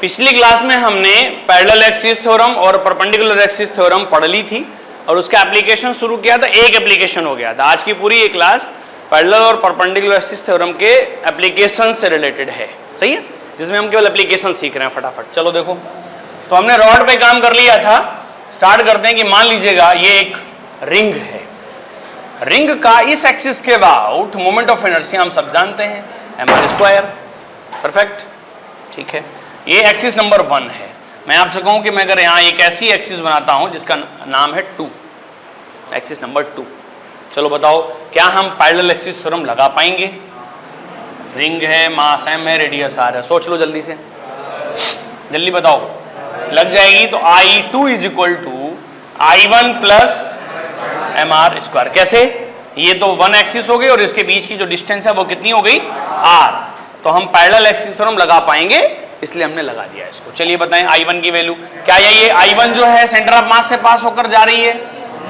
पिछली क्लास में हमने पैरेलल एक्सिस थ्योरम और परपेंडिकुलर एक्सिस थ्योरम पढ़ ली थी और उसका एप्लीकेशन शुरू किया था, एक एप्लीकेशन हो गया था। आज की पूरी ये क्लास पैरेलल और परपेंडिकुलर एक्सिस थ्योरम के एप्लीकेशन से रिलेटेड है, सही है, जिसमें हम केवल एप्लीकेशन सीख रहे हैं फटाफट। चलो देखो, तो हमने रॉड पे काम कर लिया था। स्टार्ट करते हैं कि मान लीजिएगा ये एक रिंग है, रिंग का इस एक्सिस के अबाउट मोमेंट ऑफ इनर्शिया हम सब जानते हैं mr²। परफेक्ट, ठीक है। ये एक्सिस नंबर 1 है। मैं आपसे कहूं कि मैं अगर यहाँ एक ऐसी एक्सिस बनाता हूं जिसका नाम है 2, एक्सिस नंबर 2, चलो बताओ क्या हम पैरेलल एक्सिस थ्योरम लगा पाएंगे? रिंग है, मास m है, रेडियस r है, सोच लो जल्दी से, जल्दी बताओ। लग जाएगी। तो I2 is equal to I1 plus mr²। कैसे? ये तो 1 एक्सिस हो गई और इसके बीच की जो डिस्टेंस है वो कितनी हो गई? r। तो हम पैरेलल एक्सिस थ्योरम लगा पाएंगे, इसलिए हमने लगा दिया इसको। चलिए बताएं I1 की वैल्यू क्या है? ये I1 जो है सेंटर ऑफ मास से पास होकर जा रही है,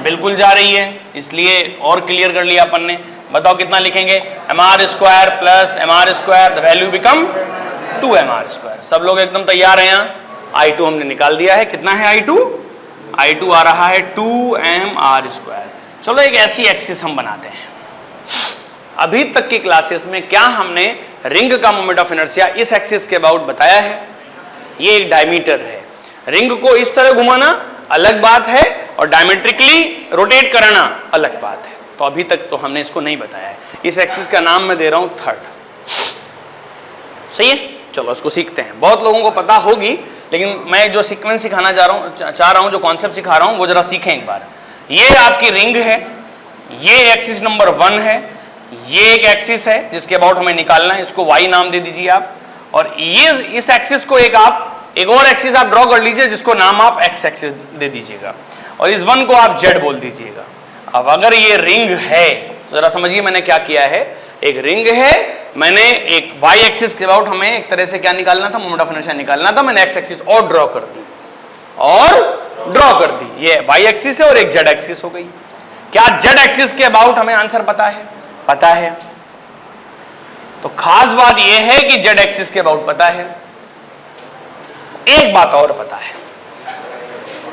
बिल्कुल जा रही है, इसलिए और क्लियर कर लिया अपन ने। बताओ कितना लिखेंगे? mr² plus mr², the value become 2mr²। सब लोग एकदम तैयार हैं यहाँ? I2 हमने निकाल दिया है। कितना है I2? I2 आ रहा है 2mr²। चलो एक ऐसी एक्सिस हम बनाते हैं। अभी तक की क्लासेस में क्या हमने रिंग का मोमेंट ऑफ इनर्शिया इस एक्सिस के अबाउट बताया है? ये एक डायमीटर है, रिंग को इस तरह घुमाना अलग बात है और डायमेट्रिकली रोटेट कराना अलग बात है। तो अभी तक तो हमने इसको नहीं बताया है। इस एक्सिस का नाम मैं दे रहा हूं 3rd, सही है। चलो इसको सीखते हैं। बहुत लोगों को पता होगी, लेकिन मैं जो सीक्वेंस सिखाना चाह रहा हूं, जो कॉन्सेप्ट सिखा रहा हूं, वो जरा सीखें एक बार। ये आपकी रिंग है, ये एक्सिस नंबर 1 है, ये एक एक्सिस है जिसके अबाउट हमें निकालना है, इसको y नाम दे दीजिए आप। और ये इस एक्सिस को एक और एक्सिस आप ड्रॉ कर लीजिए जिसको नाम आप x एक्सिस दे दीजिएगा और इस 1 को आप z बोल दीजिएगा। अब अगर ये रिंग है तो जरा समझिए मैंने क्या किया है। एक रिंग है, मैंने एक y एक्सिस के अबाउट हमें एक तरह से क्या निकालना था? मोमेंट ऑफ इनर्शिया निकालना था। मैंने x एक्सिस और ड्रॉ कर दी, ये y एक्सिस है और एक z एक्सिस हो गई। क्या z एक्सिस के अबाउट हमें आंसर पता है? पता है। तो खास बात यह है कि z एक्सिस के अबाउट पता है। एक बात और पता है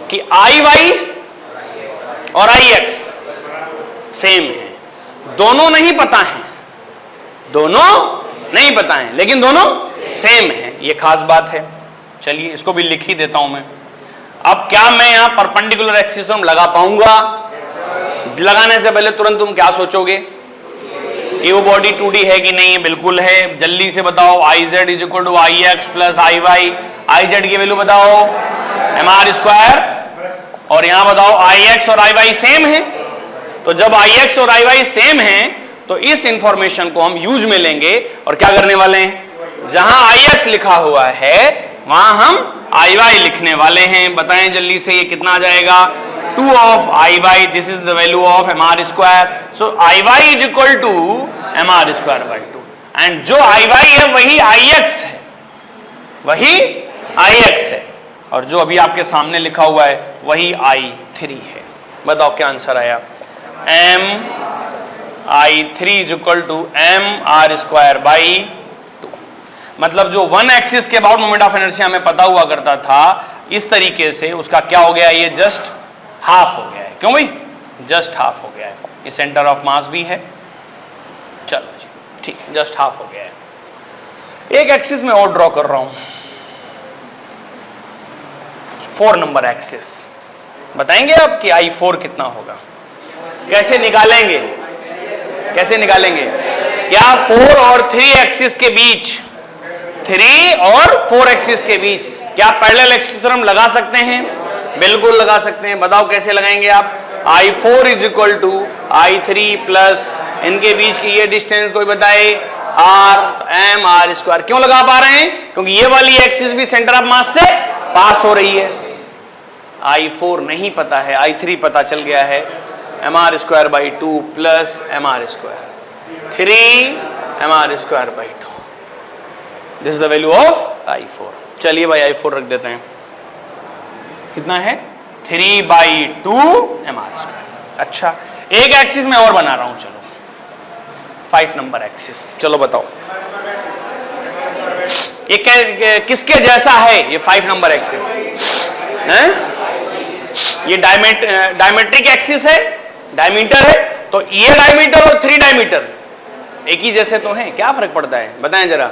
कि IY और IX सेम है। दोनों नहीं पता है, लेकिन दोनों सेम है, ये खास बात है। चलिए इसको भी लिख ही देता हूं मैं। अब क्या मैं यहां परपेंडिकुलर एक्सिस थ्योरम लगा पाऊंगा? लगाने से पहले तुरंत तुम क्या सोचोगे कि वो बॉडी 2D है कि नहीं? बिल्कुल है। जल्दी से बताओ। IZ is equal to IX plus IY। IZ की वैल्यू बताओ mr², और यहां बताओ IX और IY सेम है। तो जब IX और IY सेम है तो इस इंफॉर्मेशन को हम यूज में लेंगे और क्या करने वाले हैं? जहां IX लिखा हुआ है वहां हम IY लिखने वाले हैं। बताएं जल्दी से, ये कितना आ जाएगा? 2 of IY, this is the value of mr²। so IY is equal to mr²/2, and जो IY है वही IX है, और जो अभी आपके सामने लिखा हुआ है वही I3 है। बताओ क्या आंसर आया? I3 is equal to mr²/2। मतलब जो 1 एक्सिस के अबाउट मोमेंट ऑफ इनर्शिया हमें पता हुआ करता था इस तरीके से, उसका क्या हो गया? ये जस्ट हाफ हो गया है। क्यों भाई? जस्ट हाफ हो गया है। ये सेंटर ऑफ मास भी है। चलो जी, ठीक है, जस्ट हाफ हो गया है। एक एक्सिस में और ड्रॉ कर रहा हूं, 4 नंबर एक्सिस। बताएंगे आप कि I4 कितना होगा? कैसे निकालेंगे? क्या 4 और 3 एक्सिस के बीच, 3 और 4 एक्सिस के बीच क्या पैरेलल एक्सिस थ्योरम लगा सकते हैं? बिल्कुल लगा सकते हैं। बताओ कैसे लगाएंगे आप? I4 is equal to I3 plus इनके बीच की ये डिस्टेंस कोई बताए? R, mr²। क्यों लगा पा रहे हैं? क्योंकि ये वाली एक्सिस भी सेंटर ऑफ मास से पास हो रही है। I4 नहीं पता है, I3 पता चल गया है। mr²/2 plus mr², 3mr²/2। This is the value of I4। चलिए भाई I4 रख देते हैं। कितना है? 3/2 mr²। अच्छा, एक एक्सिस में और बना रहा हूं। चलो 5 नंबर एक्सिस, चलो बताओ। ये किसके जैसा है? ये 5 नंबर एक्सिस है, ये डायमेट्रिक एक्सिस है, डायमीटर है, तो ये डायमीटर और 3 डायमीटर एक ही जैसे तो हैं, क्या फर्क पड़ता है बताएं जरा।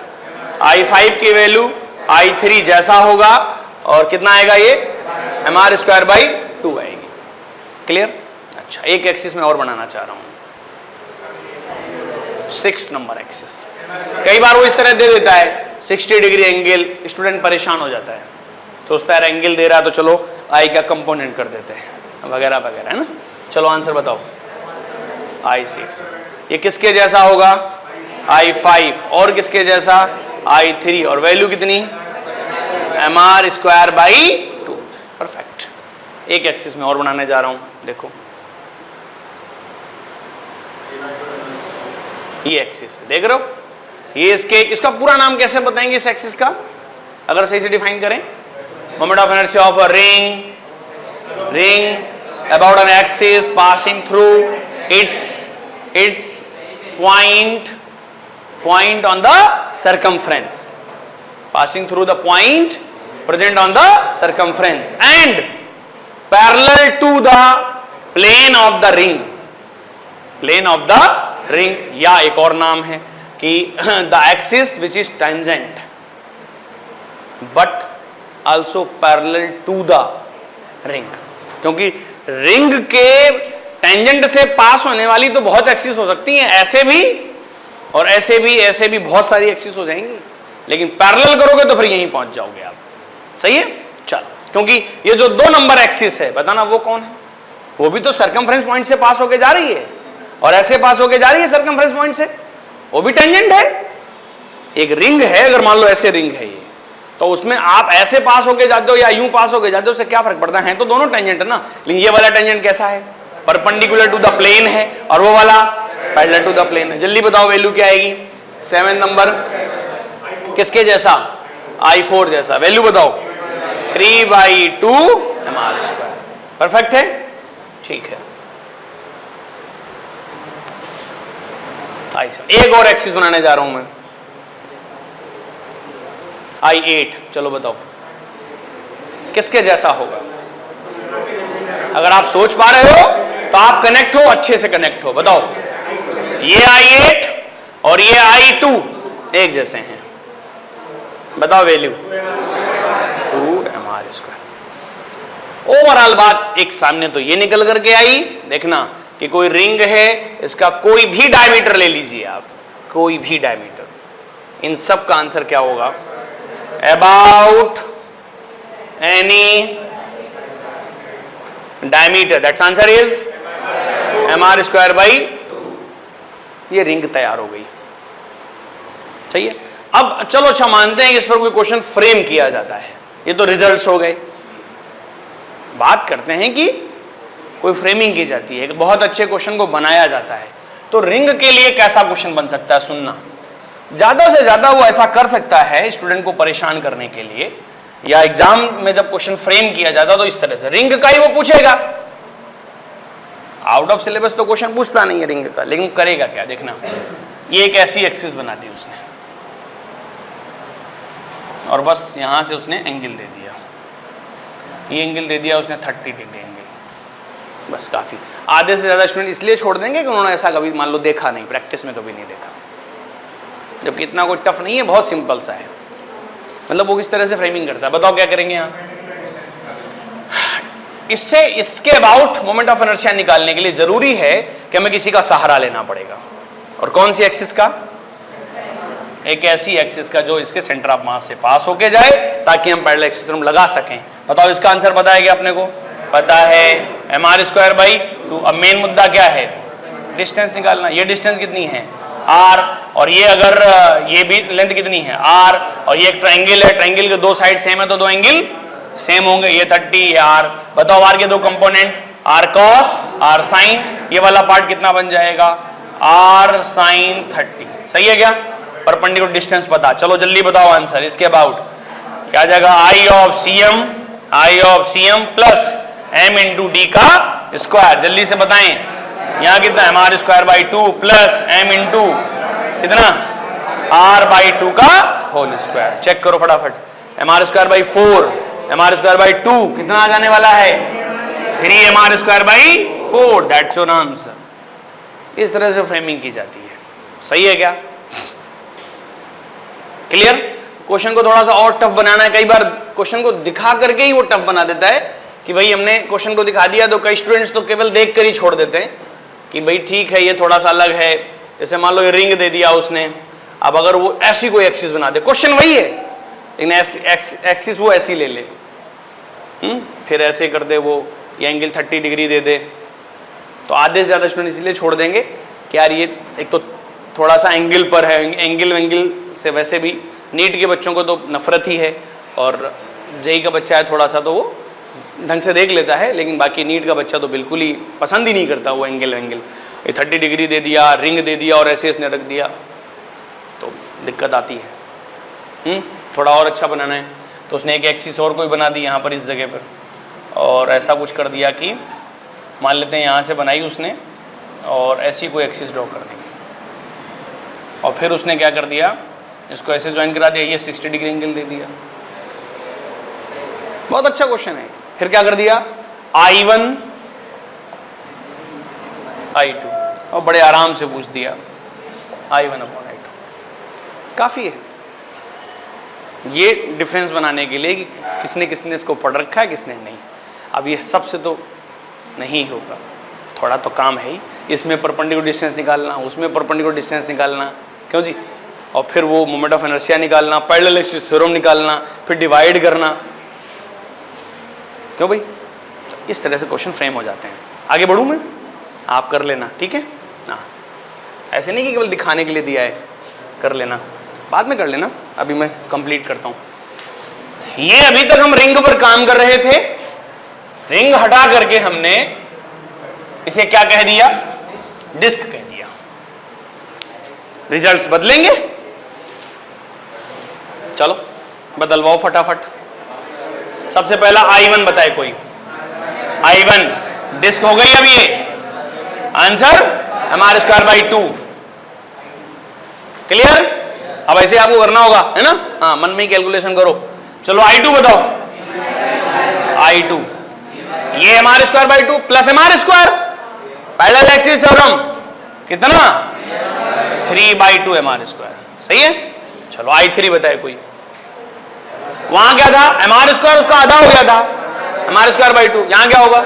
I5 की वैल्यू I3 जैसा होगा और कितना आएगा ये mr²/2 आएगी। क्लियर? अच्छा, एक एक्सिस में और बनाना चाह रहा हूं, 6 नंबर एक्सिस। कई बार वो इस तरह दे देता है 60 डिग्री एंगल, स्टूडेंट परेशान हो जाता है, तो उस तरह एंगल दे रहा है तो चलो I का कंपोनेंट कर देते हैं वगैरह वगैरह, है ना। चलो आंसर बताओ। I6 ये किसके जैसा होगा? I5 और किसके जैसा? I3 और वैल्यू कितनी? mr²/2। परफेक्ट। एक एक्सिस में और बनाने जा रहा हूं, देखो ये एक्सिस देख रहे हो, ये इसका पूरा नाम कैसे बताएंगे इस एक्सिस का अगर सही से डिफाइन करें? Moment of inertia of a ring about an axis passing through its point on the circumference, passing through the point present on the circumference and parallel to the plane of the ring, या एक और नाम है कि the axis which is tangent but also parallel to the ring, क्योंकि ring के tangent से पास होने वाली तो बहुत एक्सिस हो सकती हैं, ऐसे भी और ऐसे भी बहुत सारी एक्सिस हो जाएंगी, लेकिन पैरेलल करोगे तो फिर यहीं पहुंच जाओगे आप। सही है? चलो, क्योंकि ये जो 2 नंबर एक्सिस है बताना वो कौन है? वो भी तो सर्कमफ्रेंस पॉइंट से पास होके जा रही है और ऐसे पास होके जा रही है सर्कमफ्रेंस पॉइंट से, वो भी टेंजेंट है। एक रिंग है, अगर मान लो ऐसे रिंग है ये, तो उसमें आप ऐसे पास होके जाते हो या यूं पास होके जाते हो, उससे क्या फर्क पड़ता है? तो दोनों टेंजेंट है ना। लेकिन ये वाला टेंजेंट कैसा है? परपेंडिकुलर टू द प्लेन है, और वो वाला पैरेलल टू द प्लेन है। जल्दी बताओ वैल्यू क्या आएगी? 7 नंबर किसके जैसा? I4 जैसा। वैल्यू बताओ? 3/2 mr²। परफेक्ट है, ठीक है। एक और एक्सिस बनाने जा रहा हूं मैं, I8। चलो बताओ किसके जैसा होगा? अगर आप सोच पा रहे हो तो आप कनेक्ट हो, अच्छे से कनेक्ट हो। बताओ, ये I8 और ये I2 एक जैसे हैं, बताओ वैल्यू 2 mr²। ओवरऑल बात एक सामने तो ये निकल करके आई, देखना कि कोई रिंग है, इसका कोई भी डायमीटर ले लीजिए आप, कोई भी डायमीटर, इन सब का आंसर क्या होगा? About any diameter, that's answer is mr²/2। ये रिंग तैयार हो गई। सही है? अब चलो अच्छा मानते हैं कि इस पर कोई क्वेश्चन फ्रेम किया जाता है, ये तो रिजल्ट्स हो गए। बात करते हैं कि कोई फ्रेमिंग की जाती है, बहुत अच्छे क्वेश्चन को बनाया जाता है, तो रिंग के लिए कैसा क्वेश्चन बन सकता है? सुनना, ज्यादा से ज्यादा वो ऐसा कर सकता है स्टूडेंट को परेशान करने के लिए, या एग्जाम में जब क्वेश्चन फ्रेम किया जाता तो इस तरह से रिंग का ही वो पूछेगा। आउट ऑफ सिलेबस तो क्वेश्चन पूछता नहीं है रिंग का, लेकिन करेगा क्या? देखना, ये एक ऐसी एक्सिस बना दी उसने और बस यहां से उसने एंगल दे दिया, ये एंगल दे दिया उसने 30 डिग्री एंगल, बस काफी। आधे से ज्यादा स्टूडेंट इसलिए छोड़ देंगे कि उन्होंने ऐसा कभी मान लो देखा नहीं, प्रैक्टिस में कभी नहीं देखा, जबकि इतना कोई टफ नहीं है, बहुत सिंपल सा है। मतलब वो किस तरह से फ्रेमिंग करता है, बताओ क्या करेंगे यहाँ? इससे इसके अबाउट मोमेंट ऑफ इनर्शिया निकालने के लिए जरूरी है कि हमें किसी का सहारा लेना पड़ेगा। और कौन सी एक्सिस का? एक ऐसी एक्सिस का जो इसके सेंटर ऑफ मास से पास होके जाए, ताकि हम पैरेलल एक्सिस थ्योरम लगा सकें। बताओ इसका आंसर बताया गया अपने को, पता है mr²/2। अब मेन मुद्दा क्या है? डिस्टेंस निकालना। ये डिस्टेंस कितनी है? r, और ये अगर ये भी लेंथ कितनी है? r, और ये एक ट्रायंगल है, ट्रायंगल के 2 साइड सेम है तो 2 एंगल सेम होंगे, ये 30, ये r। बताओ r के 2 component, r cos, r sin, ये वाला पार्ट कितना बन जाएगा? r sin 30। सही है क्या? परपेंडिकुलर डिस्टेंस पता। चलो जल्दी बताओ आंसर इसके अबाउट क्या जाएगा? I of CM plus m into D का स्क्वायर। जल्दी से बताएं, यहाँ कितना? mr²/2 प्लस m इंटू कितना? r/2 का होल स्क्वायर। चेक करो फटाफट, mr²/4, mr²/2 कितना आ जाने वाला है 3mr²/4। That's your answer. इस तरह से फ्रेमिंग की जाती है। सही है क्या? क्लियर? क्वेश्चन को थोड़ा सा और टफ बनाना है। कई बार क्वेश्चन को दिखा करके ही वो टफ बना देता है कि भाई हमने क्वेश्चन को दिखा दिया, तो कई स्टूडेंट्स तो केवल देख कर ही छोड़ देते हैं कि भाई ठीक है ये थोड़ा सा अलग है। जैसे मान लो ये रिंग दे दिया उसने, अब अगर वो ऐसी कोई एक्सिस बना दे, क्वेश्चन वही है लेकिन एक्सिस वो ऐसी ले ले, फिर ऐसे कर दे वो, ये एंगल 30 डिग्री दे दे, तो आधे से ज़्यादा स्टूडेंट इसलिए छोड़ देंगे कि यार ये एक तो थोड़ा सा एंगल पर है, एंगल से वैसे भी नीट के बच्चों को तो नफरत ही है, और जेई का बच्चा है थोड़ा सा तो वो ढंग से देख लेता है, लेकिन बाकी नीट का बच्चा तो बिल्कुल ही पसंद ही नहीं करता वो एंगल। ये 30 डिग्री दे दिया, रिंग दे दिया और ऐसे इसने रख दिया तो दिक्कत आती है। थोड़ा और अच्छा बनाना है तो उसने एक एक्सिस और कोई बना दी यहाँ पर इस जगह पर, और ऐसा कुछ कर दिया कि मान लेते हैं यहाँ से बनाई उसने और ऐसी कोई एक्सिस ड्रॉ कर दी, और फिर उसने क्या कर दिया, इसको ऐसे ज्वाइन करा दिया, ये 60 डिग्री एंगल दे दिया। बहुत अच्छा क्वेश्चन है। फिर क्या कर दिया, I1 I2, और बड़े आराम से पूछ दिया I1/I2। काफ़ी है ये डिफरेंस बनाने के लिए कि किसने इसको पढ़ रखा है, किसने नहीं। अब ये सबसे तो नहीं होगा, थोड़ा तो काम है ही। इसमें परपेंडिकुलर डिस्टेंस निकालना, उसमें परपेंडिकुलर डिस्टेंस निकालना, क्यों जी, और फिर वो मोमेंट ऑफ इनर्शिया निकालना, पैरेलल एक्सिस थ्योरम निकालना, फिर डिवाइड करना, क्यों भाई? तो इस तरह से क्वेश्चन फ्रेम हो जाते हैं। आगे बढ़ूँ मैं, आप कर लेना, ठीक है ना? ऐसे नहीं कि केवल दिखाने के लिए दिया है, कर लेना, बाद में कर लेना, अभी मैं कंप्लीट करता हूँ। ये अभी तक हम रिंग पर काम कर रहे थे, रिंग हटा करके हमने इसे क्या कह दिया, डिस्क कह दिया। रिजल्ट्स बदलेंगे, चलो बदलवाओ फटाफट। सबसे पहला I1 बताए कोई, I1 डिस्क हो गई। अब ये आंसर mr²/2। क्लियर? अब ऐसे आपको करना होगा, है ना? हाँ, मन में ही कैलकुलेशन करो। चलो I2 बताओ, I2 ये mr²/2 plus mr², parallel axis theorem कितना 3/2 mr²। सही है? चलो I3 बताए कोई। वहां क्या था, mr², उसका आधा हो गया था mr²/2, यहां क्या होगा,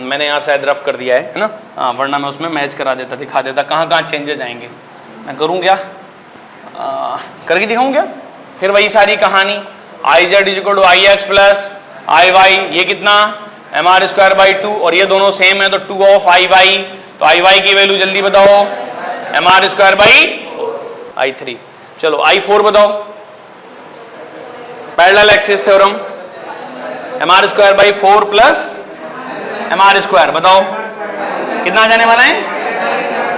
मैंने यहाँ शायद रफ कर दिया है ना? हाँ, वरना मैं उसमें मैच करा देता, दिखा देता कहाँ चेंजेस आएंगे। मैं करूँ क्या, करके दिखाऊँ क्या? फिर वही सारी कहानी, IZ = IX प्लस IY, ये कितना mr²/2, और ये दोनों सेम है तो 2/IY, तो IY की वैल्यू जल्दी बताओ, mr²/4। I3 चलो I4 बताओ, parallel axis theorem mr²/4 plus mr² बताओ कितना जाने वाला है,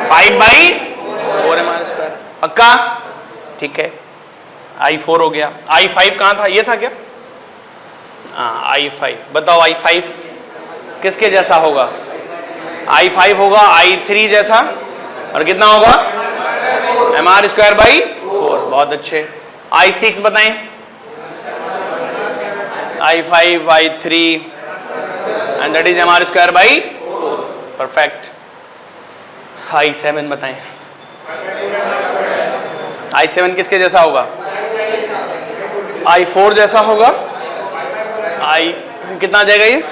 5/4 mr²। पक्का? ठीक है, I4 हो गया। I5 कहाँ था, ये था क्या? हाँ, I5 बताओ, I5 किसके जैसा होगा, I5 होगा I3 जैसा, और कितना होगा mr²/4। बहुत अच्छे। I6 बताएं, I5 I3 and that is mr²/4। Perfect. I7 बताएं, I7 किसके जैसा होगा, I4 जैसा होगा। कितना आ जाएगा ये,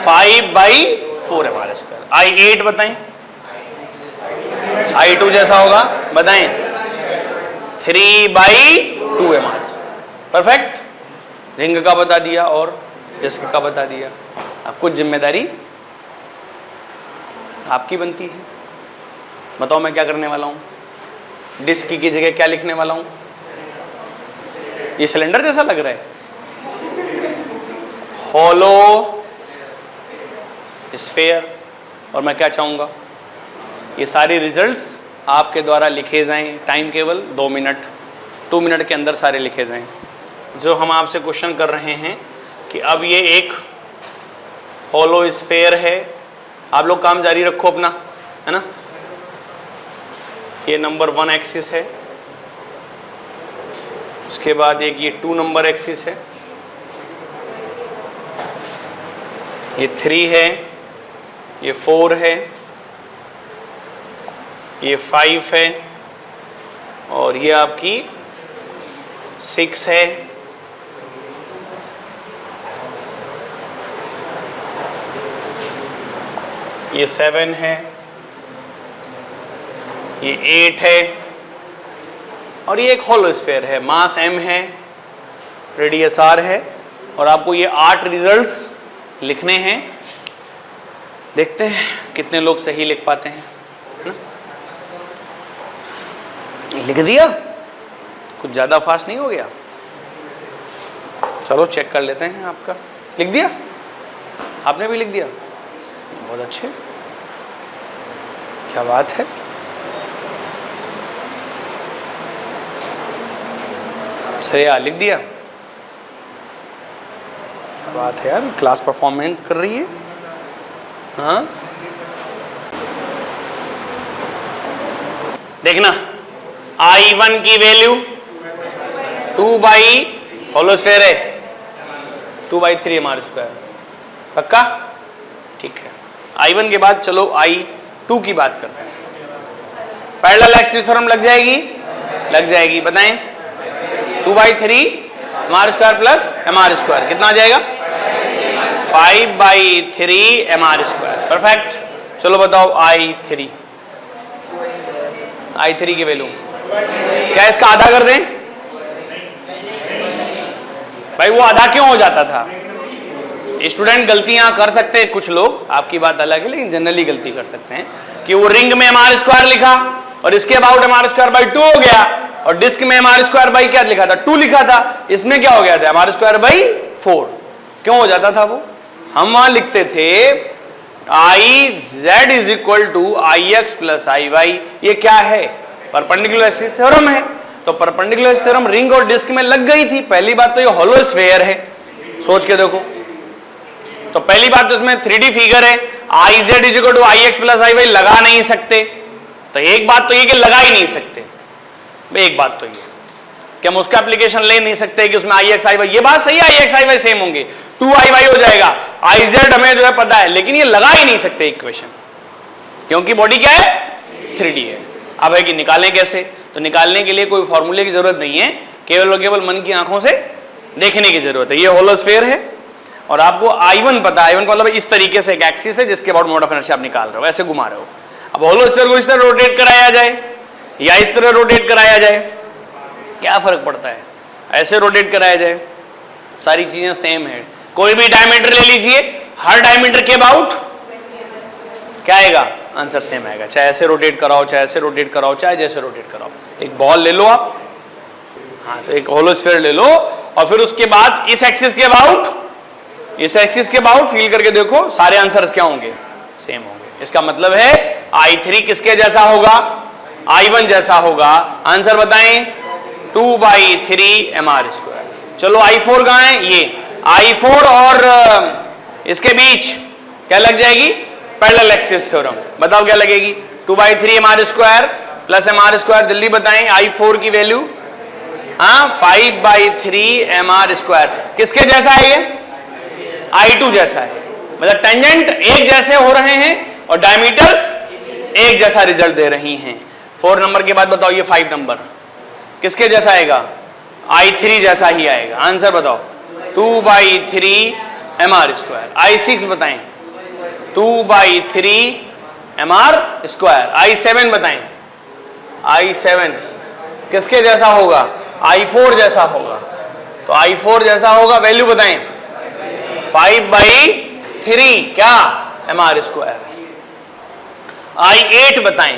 5/4 mr²। I8 बताएं, I2 जैसा होगा, बताएं 3/2 mr²। परफेक्ट। रिंग का बता दिया और डिस्क का बता दिया। अब कुछ जिम्मेदारी आपकी बनती है। बताओ मैं क्या करने वाला हूं, डिस्क की जगह क्या लिखने वाला हूं? ये सिलेंडर जैसा लग रहा है, हॉलो स्फीयर। और मैं क्या चाहूंगा, ये सारे रिजल्ट्स आपके द्वारा लिखे जाएं। टाइम केवल 2 मिनट, 2 मिनट के अंदर सारे लिखे जाएं। जो हम आपसे क्वेश्चन कर रहे हैं कि अब ये एक हॉलो स्फीयर है, आप लोग काम जारी रखो अपना, है ना? ये नंबर 1 एक्सिस है, उसके बाद एक ये 2 नंबर एक्सिस है, ये 3 है, ये 4 है, ये 5 है, और ये आपकी 6 है, ये 7 है, ये 8 है, और ये एक होलो स्फीयर है, मास m है, रेडियस r है, और आपको ये 8 रिजल्ट्स लिखने हैं। देखते हैं कितने लोग सही लिख पाते हैं, है ना? लिख दिया? कुछ ज़्यादा फास्ट नहीं हो गया? चलो चेक कर लेते हैं। आपका लिख दिया? आपने भी लिख दिया? बहुत अच्छे, क्या बात है। श्रेया लिख दिया? क्या बात है यार, क्लास परफॉर्मेंस कर रही है। हाँ, देखना I1 की वैल्यू 2/, होलो स्फीयर है, 2/3 हमारे स्क्वायर, पक्का? ठीक है। I1 के बाद चलो I2 की बात करते हैं। पैरेलल एक्सिस थ्योरम लग जाएगी? लग जाएगी। बताएं, 2/3 mr square plus mr square कितना आ जाएगा? 5/3 mr स्क्वायर। परफेक्ट। चलो बताओ I3 की वैल्यू क्या, इसका आधा कर दें? भाई वो आधा क्यों हो जाता था? स्टूडेंट गलतियां कर सकते हैं, कुछ लोग, आपकी बात अलग है, लेकिन जनरली गलती कर सकते हैं कि वो रिंग में mr स्क्वायर लिखा और इसके अबाउट mr स्क्वायर बाई 2 हो गया, और डिस्क में mr स्क्वायर बाई क्या लिखा था? 2 लिखा था। इसमें क्या हो गया था? mr square by 4। क्यों हो जाता था वो? हम वहां लिखते थे IZ is equal to IX plus IY। ये क्या है? परपेंडिकुलर एक्सिस थ्योरम है। तो परपेंडिकुलर एक्सिस थ्योरम रिंग और डिस्क में लग गई थी। पहली बात तो ये होलो स्फीयर है, सोच के देखो। तो पहली बात तो इसमें 3D फिगर है, IZ is equal to IX plus IY लगा नहीं सकते। तो एक बात तो ये कि लगा ही नहीं सकते, एक बात तो ये कि हम उसका एप्लीकेशन ले नहीं सकते कि उसमें IX IY, ये बात सही है, IX IY सेम होंगे, 2IY हो जाएगा, IZ हमें जो है पता है, लेकिन ये लगा ही नहीं सकते इक्वेशन, क्योंकि बॉडी क्या है? 3D है। अब है कि निकालें कैसे? तो निकालने के लिए कोई फॉर्मूले की जरूरत नहीं है, केवल और केवल मन की आंखों से देखने की जरूरत है। ये होलो स्फीयर है और आपको I1 पता है। I1 का मतलब इस तरीके से एक एक्सिस है जिसके अबाउट मोड ऑफ इनर्शिया आप निकाल रहे हो, ऐसे घुमा रहे हो। अब होलो स्फीयर को इस तरह रोटेट कराया जाए या इस तरह रोटेट कराया जाए, क्या फर्क पड़ता है? ऐसे रोटेट कराया जाए, सारी चीजें सेम है। कोई भी डायमीटर ले लीजिए, हर डायमीटर के अबाउट क्या आएगा? आंसर सेम आएगा, चाहे ऐसे रोटेट कराओ, चाहे ऐसे रोटेट कराओ, चाहे जैसे रोटेट कराओ। एक बॉल ले लो आप, हाँ, तो एक होलो स्फीयर ले लो और फिर उसके बाद इस एक्सिस के अबाउट, इस एक्सिस के अबाउट फील करके देखो, सारे आंसर्स क्या होंगे? सेम होंगे। इसका मतलब है I3 किसके जैसा होगा? I1 जैसा होगा। आंसर बताएं, 2/3 mr स्क्वायर। चलो I4 कहां है? ये I4 और इसके बीच क्या लग जाएगी? Parallel axis theorem. बताओ क्या लगेगी? 2/3 mr square plus mr square. जल्दी बताएं I4 की वैल्यू। हाँ, 5/3 mr स्क्वायर। किसके जैसा है ये? I2 जैसा है। मतलब टेंजेंट एक जैसे हो रहे हैं और डायमीटर्स एक जैसा रिजल्ट दे रही हैं। 4 नंबर के बाद बताओ ये 5 नंबर किसके जैसा आएगा? I3 जैसा ही आएगा। आंसर बताओ, 2/3 mr स्क्वायर। I6 बताएं, 2/3 mr स्क्वायर। I7 बताएं, I7 किसके जैसा होगा? I4 जैसा होगा। तो I4 जैसा होगा, वैल्यू बताएं, 5/3 क्या? mr square. I8 बताएं,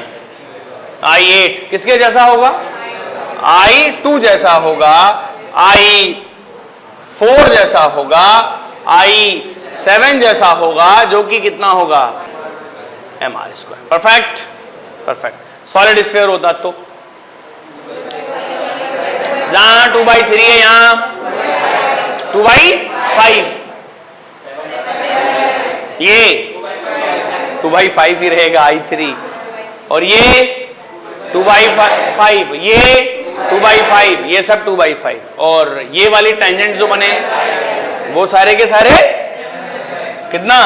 I8 किसके जैसा होगा? I2 जैसा होगा, I4 जैसा होगा, I7 जैसा होगा, जो कि कितना होगा? mr square. Perfect, perfect. Solid sphere होता तो जहां 2/3 है यहां 2/5, ये 2/5 ही रहेगा I3, और ये 2/5, ये 2/5, ये सब 2/5, और ये वाली टेंजेंट जो बने वो सारे के सारे कितना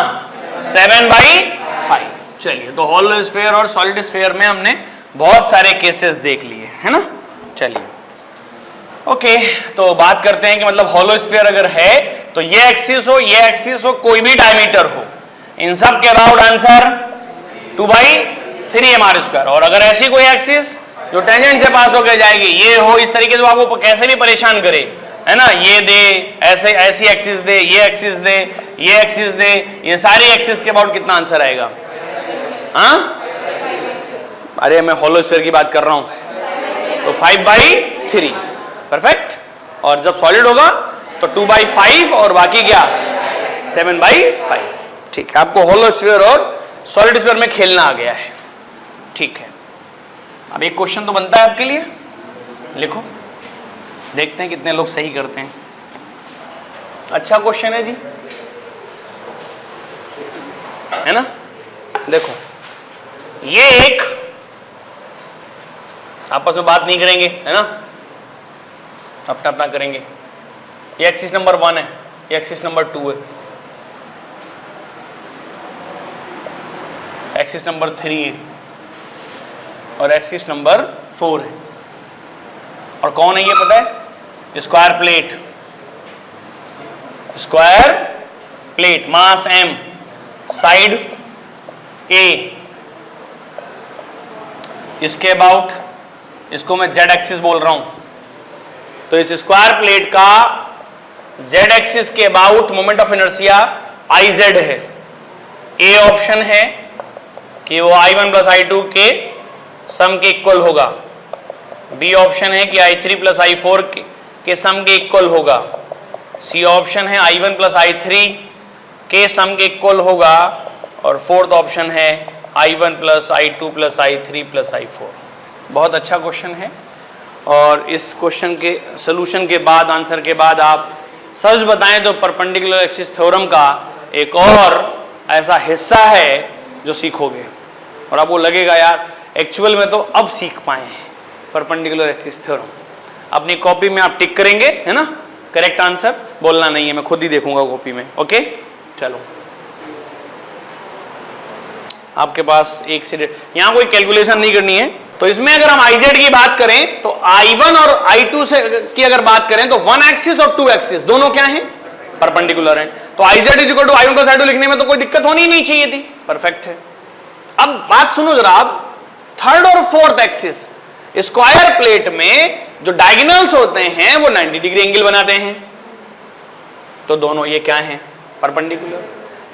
7/5। चलिए, तो हॉलो स्फीयर और सॉलिड स्फीयर में हमने बहुत सारे केसेस देख लिए, है ना। चलिए ओके, तो बात करते हैं कि मतलब हॉलो स्फीयर अगर है तो ये एक्सिस हो, ये एक्सिस हो, कोई भी डायमीटर हो, इन सब के अबाउट आंसर 2/3 mr²। और अगर ऐसी कोई एक्सिस जो टेंजेंट से पास होकर जाएगी, ये हो इस तरीके से, आपको कैसे भी परेशान करे, है ना, ये दे, ऐसे ऐसी एक्सिस दे, ये एक्सिस दे, ये एक्सिस दे, ये सारी एक्सिस के अबाउट कितना आंसर आएगा? हाँ, अरे मैं हॉलो स्फीयर की बात कर रहा हूं, तो 5/3, परफेक्ट। और जब सॉलिड होगा तो 2/5 और बाकी क्या 7/5। ठीक है, आपको हॉलो स्फीयर और सॉलिड स्फीयर में खेलना आ गया है। ठीक है, अब एक क्वेश्चन तो बनता है आपके लिए, लिखो, देखते हैं कितने लोग सही करते हैं। अच्छा क्वेश्चन है जी, है ना। देखो, ये एक आपस में बात नहीं करेंगे, है ना, अपना अपना करेंगे। ये एक्सिस नंबर 1 है, ये एक्सिस नंबर 2 है, एक्सिस नंबर 3 है और एक्सिस नंबर 4 है। और कौन है ये पता है? Square plate, square plate, mass m, side a, इसके अबाउट, इसको मैं z एक्सिस बोल रहा हूं, तो इस स्क्वायर प्लेट का z एक्सिस के about moment of inertia Iz है। ए ऑप्शन है कि वो I1 प्लस I2 के सम के इक्वल होगा, बी ऑप्शन है कि I3 प्लस I4 के सम के इक्वल होगा, सी ऑप्शन है I1 प्लस I3 के सम के इक्वल होगा, और फोर्थ ऑप्शन है I1 plus I2 plus I3 plus I4। बहुत अच्छा क्वेश्चन है, और इस क्वेश्चन के सोल्यूशन के बाद, आंसर के बाद आप सच बताएं तो परपेंडिकुलर एक्सिस थ्योरम का एक और ऐसा हिस्सा है जो सीखोगे, और आपको लगेगा यार एक्चुअल में तो अब सीख पाए हैं परपेंडिकुलर एक्सिस थ्योरम। अपनी कॉपी में आप टिक करेंगे, है ना, करेक्ट आंसर बोलना नहीं है, मैं खुद ही देखूंगा कॉपी में। ओके, चलो, आपके पास एक से यहां कोई कैलकुलेशन नहीं करनी है। तो इसमें अगर हम IZ की बात करें तो I1 और I2 से की अगर बात करें तो 1 एक्सिस और 2 एक्सिस दोनों क्या हैं? परपेंडिकुलर हैं। तो IZ = I1 प्लस I2 लिखने में तो कोई दिक्कत होनी नहीं चाहिए थी, परफेक्ट है। अब बात सुनो जरा, आप थर्ड और फोर्थ एक्सिस स्क्वायर प्लेट में जो डायगोनल्स होते हैं वो 90 डिग्री एंगल बनाते हैं, तो दोनों ये क्या हैं? परपेंडिकुलर।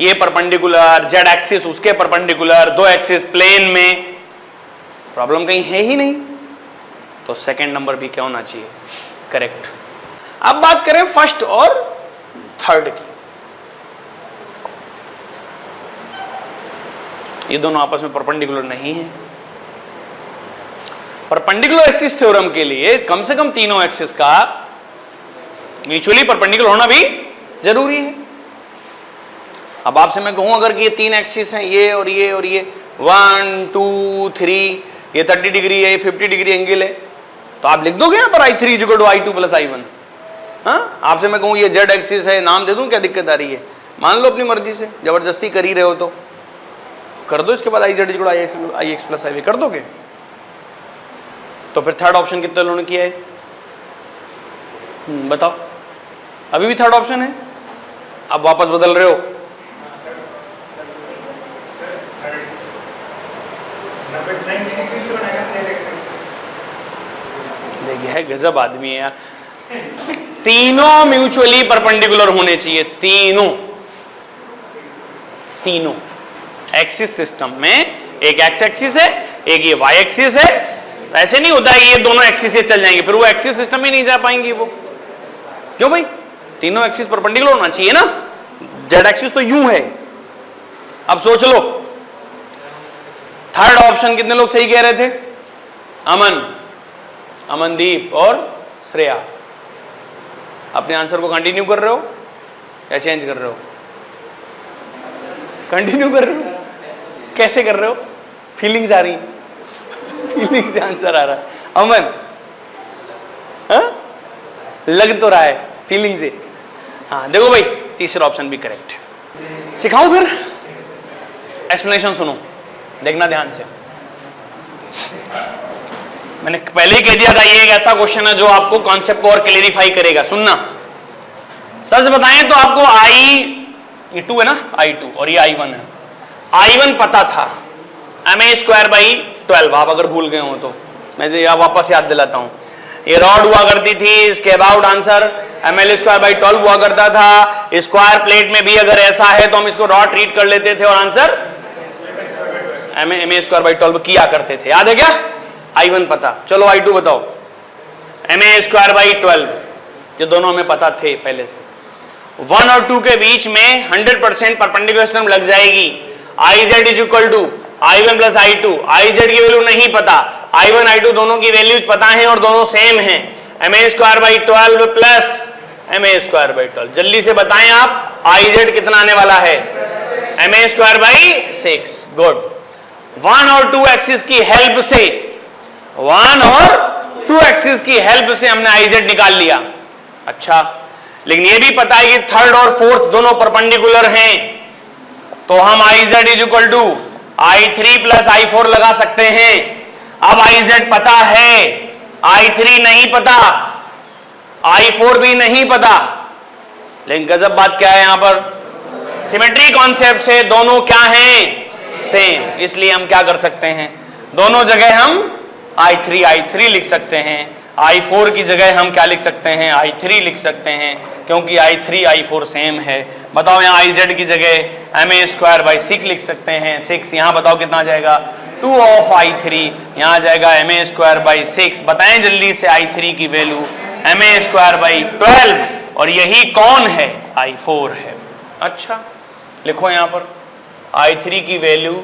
ये परपेंडिकुलर, Z एक्सिस उसके परपेंडिकुलर, दो एक्सिस प्लेन में, प्रॉब्लम कहीं है ही नहीं, तो सेकंड नंबर भी क्या होना चाहिए? करेक्ट। अब बात करें फर्स्ट और थर्ड की, ये दोनों आपस में परपेंडिकुलर नहीं है। परपेंडिकुलर एक्सिस थ्योरम के लिए कम से कम तीनों एक्सिस का म्यूचुअली परपेंडिकुलर होना भी जरूरी है। अब आपसे मैं कहूं अगर कि ये तीन एक्सिस हैं, ये और ये और ये, 1 2 3, ये 30 डिग्री है, ये 50 डिग्री एंगल है, तो आप लिख दोगे यहां पर I3 = I2 प्लस I1। हाँ, आपसे मैं कहूं ये Z एक्सिस है, नाम दे दूं, क्या दिक्कत आ रही है? मान लो अपनी मर्जी से, जबरदस्ती कर ही रहे हो तो कर दो, इसके बाद IZ = IX प्लस IY कर दोगे। तो फिर थर्ड ऑप्शन कितने लोगों ने किया है? बताओ, अभी भी थर्ड ऑप्शन है? अब वापस बदल रहे हो? देखिए, है गजब आदमी है यार। तीनों म्यूचुअली परपेंडिकुलर होने चाहिए, तीनों एक्सिस सिस्टम में। एक एक्स एक्सिस है, एक ये वाई एक्सिस है, तो ऐसे नहीं होता है कि ये दोनों एक्सिस से चल जाएंगे, फिर वो एक्सिस सिस्टम में नहीं जा पाएंगे वो। क्यों भाई? तीनों एक्सिस परपेंडिकुलर होना चाहिए ना। जेड एक्सिस तो यूं है। अब सोच लो, थर्ड ऑप्शन कितने लोग सही कह रहे थे? अमनदीप और श्रेया। अपने आंसर को कंटिन्यू कर रहे हो या चेंज कर रहे हो? कंटिन्यू कर रहे हो। कैसे कर रहे हो? फीलिंग्स आ रही फीलिंग से आंसर आ रहा है। अमन, हाँ? लग तो रहा है फीलिंग से। हाँ देखो भाई, तीसरा ऑप्शन भी करेक्ट है। सिखाऊं फिर? एक्सप्लेनेशन सुनो, देखना ध्यान से। मैंने पहले ही कह दिया था ये एक ऐसा क्वेश्चन है जो आपको कॉन्सेप्ट को और क्लेरिफाई करेगा। सुनना, सच बताएं तो आपको ये 2 है ना, I2 और ये I1 है। I1 पता था, ma²/12। आप अगर भूल गए हो तो मैं वापस याद दिलाता हूं। ये रॉड हुआ करती थी, इसके अबाउट आंसर ml²/12 हुआ करता था। स्क्वायर प्लेट में भी अगर ऐसा है तो हम इसको रॉड ट्रीट कर लेते थे और आंसर ma²/12 किया करते थे। याद है क्या? I1 पता। चलो I2 बताओ। ma²/12, ये दोनों हमें पता थे पहले से। 1 और 2 के बीच में 100% परपेंडिकुलर सिस्टम लग जाएगी। IZ = I1 + I2। IZ की वैल्यू नहीं पता, I1 I2 दोनों की वैल्यूज पता हैं और दोनों सेम हैं। ma²/12 plus ma²/12। जल्दी से बताएं आप, IZ कितना आने वाला है? ma²/6। गुड। 1 और 2 एक्सिस की हेल्प से, 1 और 2 एक्सिस की हेल्प से हमने IZ निकाल लिया। अच्छा, लेकिन ये भी पता है कि थर्ड और फोर्थ दोनों परपेंडिकुलर हैं, तो हम IZ = I3 + I4 लगा सकते हैं। अब IZ पता है, I3 नहीं पता, I4 भी नहीं पता, लेकिन गजब बात क्या है यहां पर? सिमेट्री कॉन्सेप्ट से दोनों क्या हैं? सेम। इसलिए हम क्या कर सकते हैं, दोनों जगह हम I3 लिख सकते हैं। I4 की जगह हम क्या लिख सकते हैं? I3 लिख सकते हैं, क्योंकि I3 I4 सेम है। बताओ यहाँ IZ की जगह ma²/6 लिख सकते हैं। 6 यहाँ बताओ कितना आ जाएगा? 2 of I3, यहाँ आ जाएगा ma²/6। बताएं जल्दी से I3 की वैल्यू ma²/12, और यही कौन है? I4 है। अच्छा, लिखो यहाँ पर I3 की वैल्यू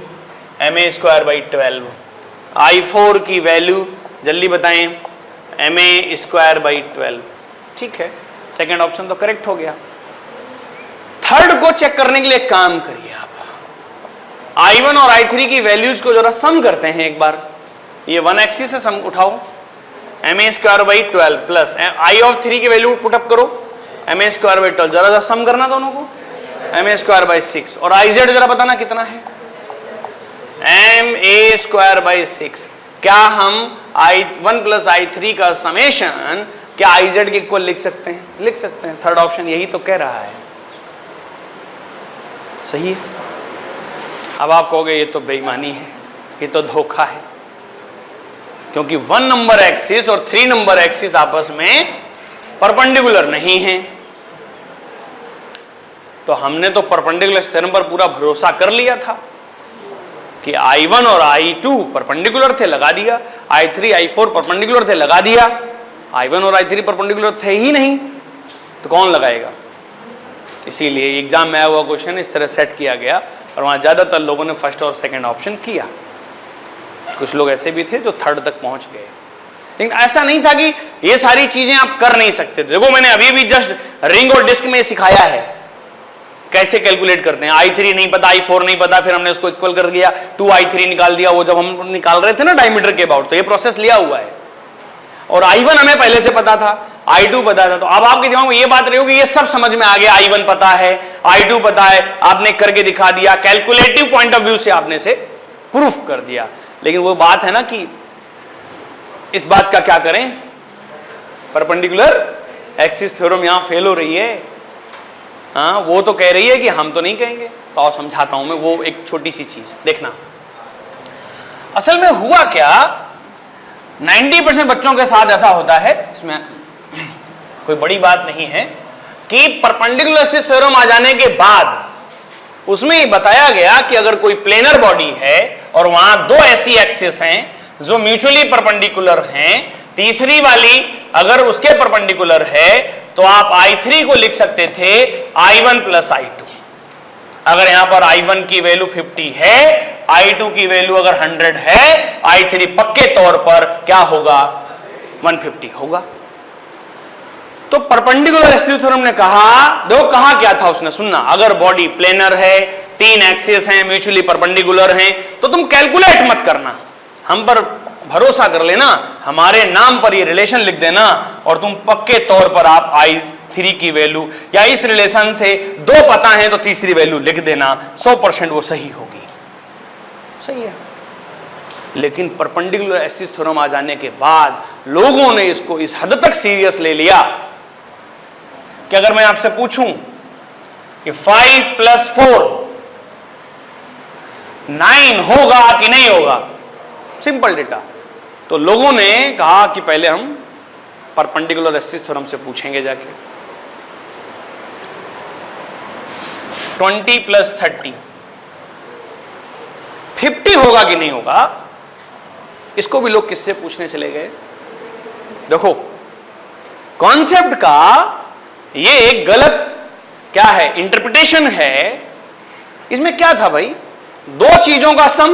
ma²/12, I4 की वैल्यू जल्दी बताएं ma²/12। ठीक है, सेकेंड ऑप्शन तो करेक्ट हो गया। थर्ड को चेक करने के लिए काम करिए आप, I1 और I3 की वैल्यूज को जरा सम करते हैं एक बार। ये 1 एक्सिस से सम उठाओ, ma²/12 प्लस I3 की वैल्यू पुटअप करो, ma²/12। जरा सम करना दोनों को, ma²/6। और IZ जरा बताना कितना है? ma²/6। क्या हम I1 + I3 का समेशन क्या IZ के इक्वल लिख सकते हैं? लिख सकते हैं। थर्ड ऑप्शन यही तो कह रहा है। सही है। अब आप कहोगे ये तो बेईमानी है, ये तो धोखा है, क्योंकि 1 नंबर एक्सिस और 3 नंबर एक्सिस आपस में परपेंडिकुलर नहीं है। तो हमने तो परपेंडिकुलर थ्योरम पर पूरा भरोसा कर लिया था कि I1 और I2 परपेंडिकुलर थे, लगा दिया। I3 I4 परपेंडिकुलर थे, लगा दिया। I1 और I3 परपेंडिकुलर थे ही नहीं, तो कौन लगाएगा? इसीलिए एग्जाम में आया हुआ क्वेश्चन इस तरह सेट किया गया, और वहां ज्यादातर लोगों ने फर्स्ट और सेकंड ऑप्शन किया। कुछ लोग ऐसे भी थे जो थर्ड तक पहुंच गए, लेकिन ऐसा नहीं था कि ये सारी चीजें आप कर नहीं सकते। देखो मैंने अभी भी जस्ट रिंग और डिस्क में सिखाया है कैसे कैलकुलेट करते हैं। I3 नहीं पता, I4 नहीं पता, फिर हमने उसको इक्वल कर दिया, 2I3 निकाल दिया। वो जब हम निकाल रहे थे ना डायमीटर के अबाउट, तो ये प्रोसेस लिया हुआ है। और I1 हमें पहले से पता था, I2 पता था। तो अब आपके दिमाग में ये बात रही होगी, ये सब समझ में आ गया, I1 पता है, I2 पता है, आपने करके दिखा दिया, कैलकुलेटिव पॉइंट ऑफ व्यू से आपने से प्रूफ कर दिया। लेकिन वो बात है ना कि इस बात का क्या करें, परपेंडिकुलर एक्सिस थ्योरम यहां फेल हो रही है। हाँ, वो तो कह रही है कि हम तो नहीं कहेंगे। तो और समझाता हूं मैं वो एक छोटी सी चीज देखना। असल में हुआ क्या, 90% बच्चों के साथ ऐसा होता है, इसमें कोई बड़ी बात नहीं है, कि परपेंडिकुलर एक्सिस थ्योरम आ जाने के बाद उसमें बताया गया कि अगर कोई प्लेनर बॉडी है और वहां 2 ऐसी एक्सिस हैं जो म्यूचुअली परपेंडिकुलर हैं, तीसरी वाली अगर उसके परपेंडिकुलर है, तो आप I3 को लिख सकते थे I1 + I2। अगर यहां पर I1 की वैल्यू 50 है, I2 की वैल्यू अगर 100 है, I3 पक्के तौर पर क्या होगा? 150 होगा। तो परपेंडिकुलर एक्सिस थ्योरम ने कहा, देखो कहा क्या था उसने, सुनना, अगर बॉडी प्लेनर है, 3 एक्सिस हैं, म्यूचुअली परपेंडिकुलर हैं, तो तुम कैलकुलेट मत करना, हम पर भरोसा कर लेना, हमारे नाम पर ये रिलेशन लिख देना और तुम पक्के तौर पर आप I3 की वैल्यू या इस रिलेशन से दो पता है तो तीसरी वैल्यू लिख देना, 100% वो सही होगी। सही है। लेकिन परपेंडिकुलर एक्सिस थ्योरम आ जाने के बाद लोगों ने इसको इस हद तक सीरियस ले लिया कि अगर मैं आपसे पूछूं कि 5 + 4 9 होगा कि नहीं होगा, सिंपल डेटा, तो लोगों ने कहा कि पहले हम परपेंडिकुलर एक्सिस थ्योरम से पूछेंगे जाके। 20 + 30 50 होगा कि नहीं होगा, इसको भी लोग किससे पूछने चले गए। देखो कॉन्सेप्ट का ये एक गलत क्या है, इंटरप्रिटेशन है। इसमें क्या था भाई, दो चीजों का सम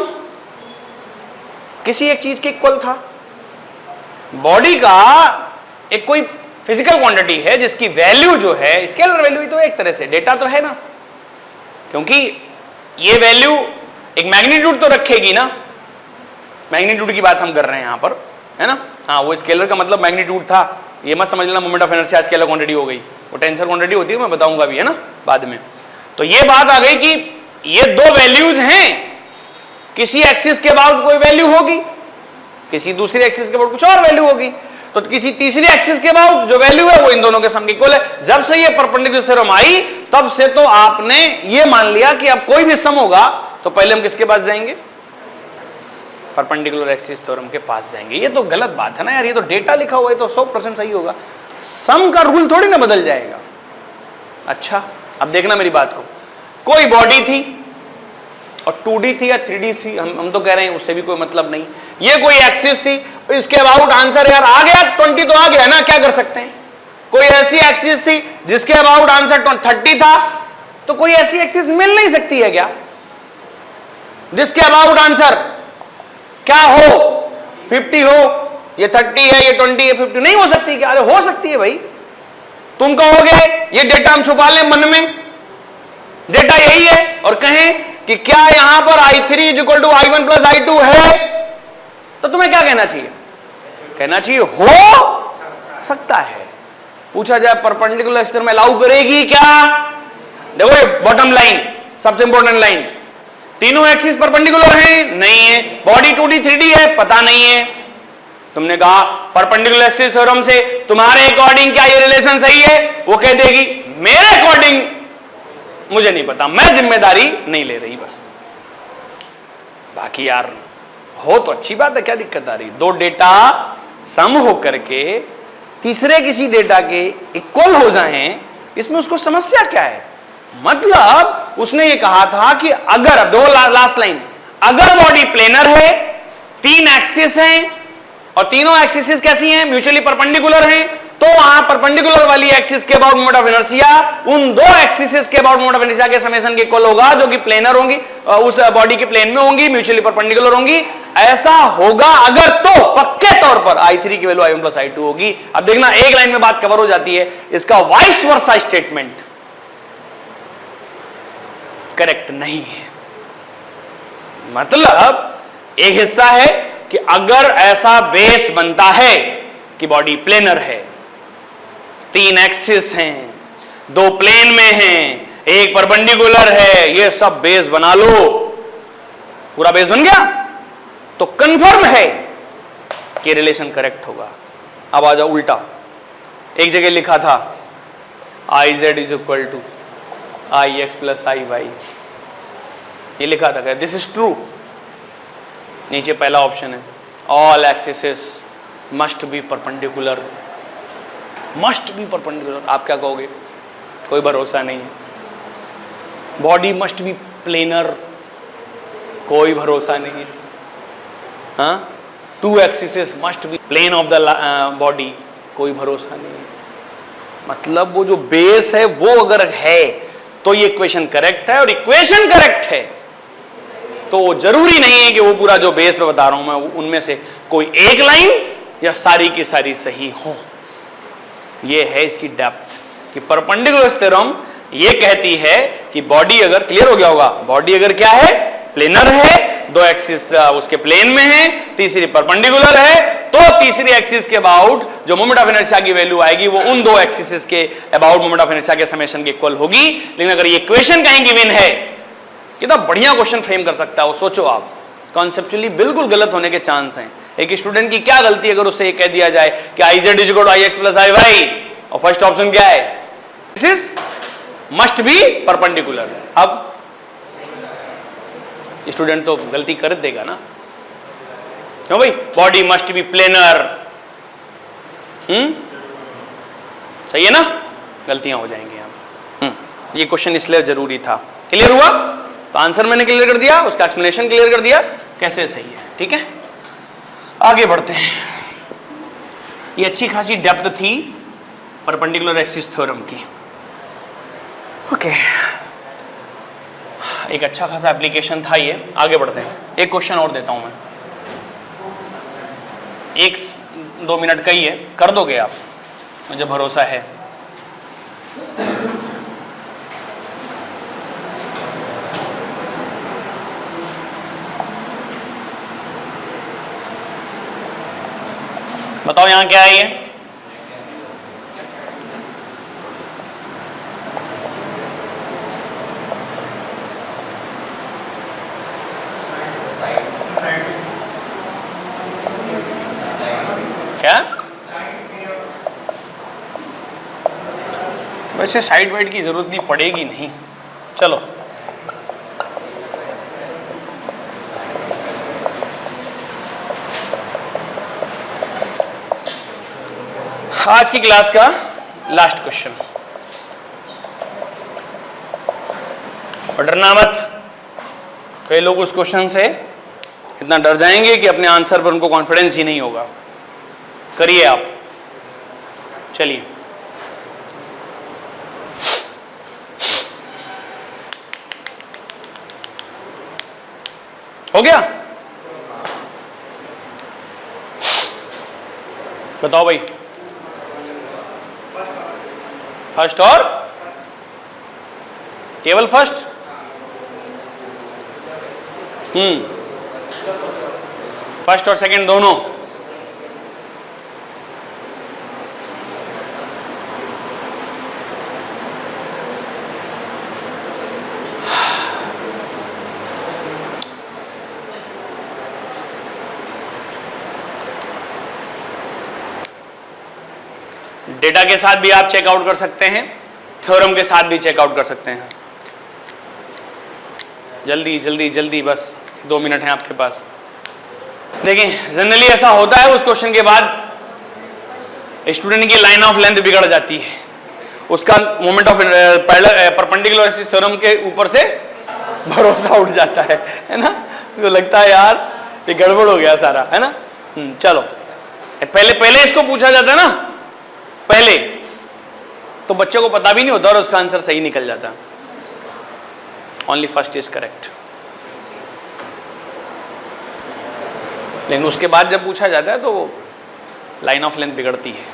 किसी एक चीज के इक्वल था। बॉडी का एक कोई फिजिकल क्वांटिटी है जिसकी वैल्यू जो है स्केलर वैल्यू ही तो एक तरह से डेटा तो है ना, क्योंकि ये वैल्यू एक मैग्नीट्यूड तो रखेगी ना, मैग्नीट्यूड की बात हम कर रहे हैं यहां पर, है ना। हाँ, वो स्केलर का मतलब मैग्नीट्यूड था, ये मत समझ लेना moment of inertia scalar quantity हो गई, वो टेंसर क्वांटिटी होती है, मैं बताऊंगा भी, है ना, बाद में। तो ये बात आ गई कि ये दो वैल्यूज हैं, किसी एक्सिस के अबाउट कोई वैल्यू होगी, किसी दूसरी एक्सिस के अबाउट कुछ और वैल्यू होगी, तो किसी तीसरी एक्सिस के अबाउट जो वैल्यू है वो इन दोनों के सम इक्वल है। जब से ये परपेंडिकुलर थ्योरम आई तब से तो आपने ये मान लिया कि अब कोई भी सम होगा तो पहले हम किसके पास जाएंगे, परपेंडिकुलर एक्सिस थ्योरम के पास जाएंगे। ये तो गलत बात है ना यार, ये तो डेटा लिखा हुआ है तो 100% सही होगा, सम का रूल थोड़ी ना बदल जाएगा। अच्छा अब देखना मेरी बात को, कोई बॉडी थी और 2D थी या 3D थी, हम तो कह रहे हैं उससे भी कोई मतलब नहीं, ये कोई एक्सिस थी, इसके अबाउट आंसर यार आ गया 20 तो आ गया ना, क्या कर सकते हैं। कोई ऐसी एक्सिस थी जिसके अबाउट आंसर 30 था, तो कोई ऐसी एक्सिस मिल नहीं सकती है क्या जिसके अबाउट आंसर क्या हो 50 हो, ये 30 है, ये 20 है, 50 नहीं हो सकती क्या? अरे हो सकती है भाई, तुम कहोगे ये डेटा हम छुपा लें मन में, डेटा यही है, और कहें कि क्या यहां पर I3 = I1 + I2 है, तो तुम्हें क्या कहना चाहिए? कहना चाहिए हो सकता है। पूछा जाए परपेंडिकुलर एक्सिस में अलाउ करेगी क्या? देखो ये बॉटम लाइन सबसे इंपॉर्टेंट लाइन, तीनों एक्सिस परपेंडिकुलर हैं? नहीं है। बॉडी 2D 3D है? पता नहीं है। तुमने कहा परपेंडिकुलर एक्सिस थ्योरम से तुम्हारे अकॉर्डिंग क्या ये रिलेशन सही है? वो कह देगी मेरे अकॉर्डिंग मुझे नहीं पता, मैं जिम्मेदारी नहीं ले रही बस। बाकी यार हो तो अच्छी बात है, क्या दिक्कत आ रही? दो डेटा सम होकर के तीसरे किसी डेटा के इक्वल हो जाएं, इसमें उसको समस्या क्या है? मतलब उसने ये कहा था कि अगर, अब दो लास्ट लाइन, अगर बॉडी प्लेनर है, तीन एक्सिस हैं और तीनों एक्सिस कैसी हैं? म्यूचुअली परपेंडिकुलर हैं, तो वहां परपेंडिकुलर वाली एक्सिस के अबाउट मोमेंट ऑफ इनर्शिया उन दो एक्सिस के अबाउट मोमेंट ऑफ इनर्शिया के समेशन के इक्वल होगा, जो कि प्लेनर होंगी, उस बॉडी के प्लेन में होंगी, म्यूचुअली परपेंडिकुलर होंगी। ऐसा होगा अगर, तो पक्के तौर पर I3 की वैल्यू I1 + I2 होगी। अब देखना एक लाइन में बात कवर हो जाती है, इसका वाइस वर्सा स्टेटमेंट करेक्ट नहीं है। मतलब एक हिस्सा है कि अगर ऐसा बेस बनता है कि बॉडी प्लेनर है, तीन एक्सिस हैं, दो प्लेन में हैं, एक परपेंडिकुलर है, ये सब बेस बना लो, पूरा बेस बन गया, तो कंफर्म है कि रिलेशन करेक्ट होगा। अब आ जाओ उल्टा, एक जगह लिखा था IZ = IX + IY, ये लिखा था, दिस इज ट्रू। नीचे पहला ऑप्शन है all axis must be perpendicular, must be perpendicular. आप क्या कहोगे? कोई भरोसा नहीं। बॉडी मस्ट बी प्लेनर, कोई भरोसा नहीं है। हाँ, two axis must be plane of the body, कोई भरोसा नहीं है। मतलब वो जो बेस है वो अगर है तो ये इक्वेशन करेक्ट है, और इक्वेशन करेक्ट है तो जरूरी नहीं है कि वो पूरा जो बेस पे बता रहा हूं मैं उनमें से कोई एक लाइन या सारी की सारी सही हो। ये है इसकी डेप्थ कि परपेंडिकुलर थ्योरम ये कहती है कि बॉडी अगर, क्लियर हो गया होगा, बॉडी अगर क्या है? प्लेनर है, दो एक्सिस उसके प्लेन में है, तीसरी परपेंडिकुलर है, तो तीसरी एक्सिस के अबाउट जो मोमेंट ऑफ इनर्शिया की वैल्यू आएगी वो उन दो एक्सिस के अबाउट मोमेंट ऑफ इनर्शिया के समेशन के इक्वल होगी। लेकिन अगर ये इक्वेशन कहीं गिवन है, कितना बढ़िया क्वेश्चन फ्रेम कर सकता है वो, सोचो आप। कॉन्सेप्चुअली बिल्कुल गलत होने के चांस हैं। एक स्टूडेंट की क्या गलती अगर उससे ये कह दिया जाए कि I Z is equal to I X plus I Y, और फर्स्ट ऑप्शन क्या है, this is must be perpendicular. अब स्टूडेंट तो गलती कर देगा ना, क्यों भाई, बॉडी मस्ट बी प्लेनर, सही है ना, गलतियां हो जाएंगी यहां। ये क्वेश्चन इसलिए जरूरी था। क्लियर हुआ? तो आंसर मैंने क्लियर कर दिया, उसका एक्सप्लेनेशन क्लियर कर दिया, कैसे सही है। ठीक है, आगे बढ़ते हैं। ये अच्छी खासी डेप्थ थी परपेंडिकुलर एक्सिस थ्योरम की। ओके, एक अच्छा खासा एप्लीकेशन था ये। आगे बढ़ते हैं, एक क्वेश्चन और देता हूं मैं, 1-2 मिनट का ही है, कर दोगे आप, मुझे भरोसा है। बताओ यहां क्या है ये, क्या? वैसे साइड वाइड की जरूरत नहीं पड़ेगी, नहीं, चलो। आज की क्लास का लास्ट क्वेश्चन, और डरना मत। कई लोग उस क्वेश्चन से इतना डर जाएंगे कि अपने आंसर पर उनको कॉन्फिडेंस ही नहीं होगा। करिए आप, चलिए। हो गया? बताओ भाई, फर्स्ट और केवल फर्स्ट? फर्स्ट और सेकंड दोनों? डेटा के साथ भी आप चेकआउट कर सकते हैं, थ्योरम के साथ भी चेकआउट कर सकते हैं। जल्दी जल्दी जल्दी, बस 2 मिनट हैं आपके पास। देखिए, जनरली ऐसा होता है, उस क्वेश्चन के बाद स्टूडेंट की लाइन ऑफ लेंथ बिगड़ जाती है, उसका moment of perpendicular axis theorem के ऊपर से भरोसा उठ जाता है ना, उसको लगता है यार ये गड़बड़ हो गया सारा, है ना। चलो, पहले इसको पूछा जाता है ना, पहले तो बच्चे को पता भी नहीं होता और उसका आंसर सही निकल जाता। Only first is correct. लेकिन उसके बाद जब पूछा जाता है तो लाइन ऑफ लेंथ बिगड़ती है।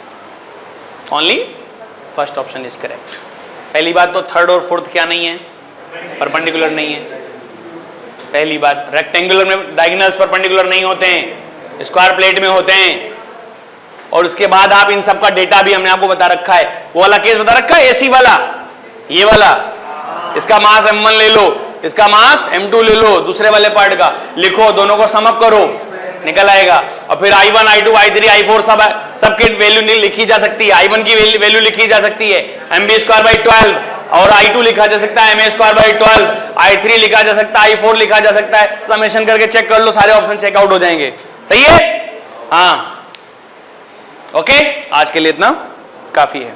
Only first option is correct. पहली बात तो थर्ड और फोर्थ क्या नहीं है, परपेंडिकुलर नहीं है। पहली बात, रेक्टेंगुलर में डायगोनल्स परपेंडिकुलर नहीं होते हैं, स्क्वायर प्लेट में होते हैं। और उसके बाद आप इन सब का डेटा भी हमने आपको बता रखा है, वो वाला केस बता रखा है, एसी वाला, ये वाला, इसका मास m1 ले लो, इसका मास m2 ले लो, दूसरे वाले पार्ट का लिखो, दोनों को सम अप करो, निकल आएगा। और फिर I1, I2, I3, I4 सबकी वैल्यू लिखी जा सकती है। I1 की वैल्यू लिखी जा सकती है mb²/12, और I2 लिखा जा सकता है ma²/12, I3 लिखा जा सकता है, I4 लिखा जा सकता है। समेशन करके चेक कर लो, सारे ऑप्शन चेकआउट हो जाएंगे। सही है? हाँ, ओके, आज के लिए इतना काफी है।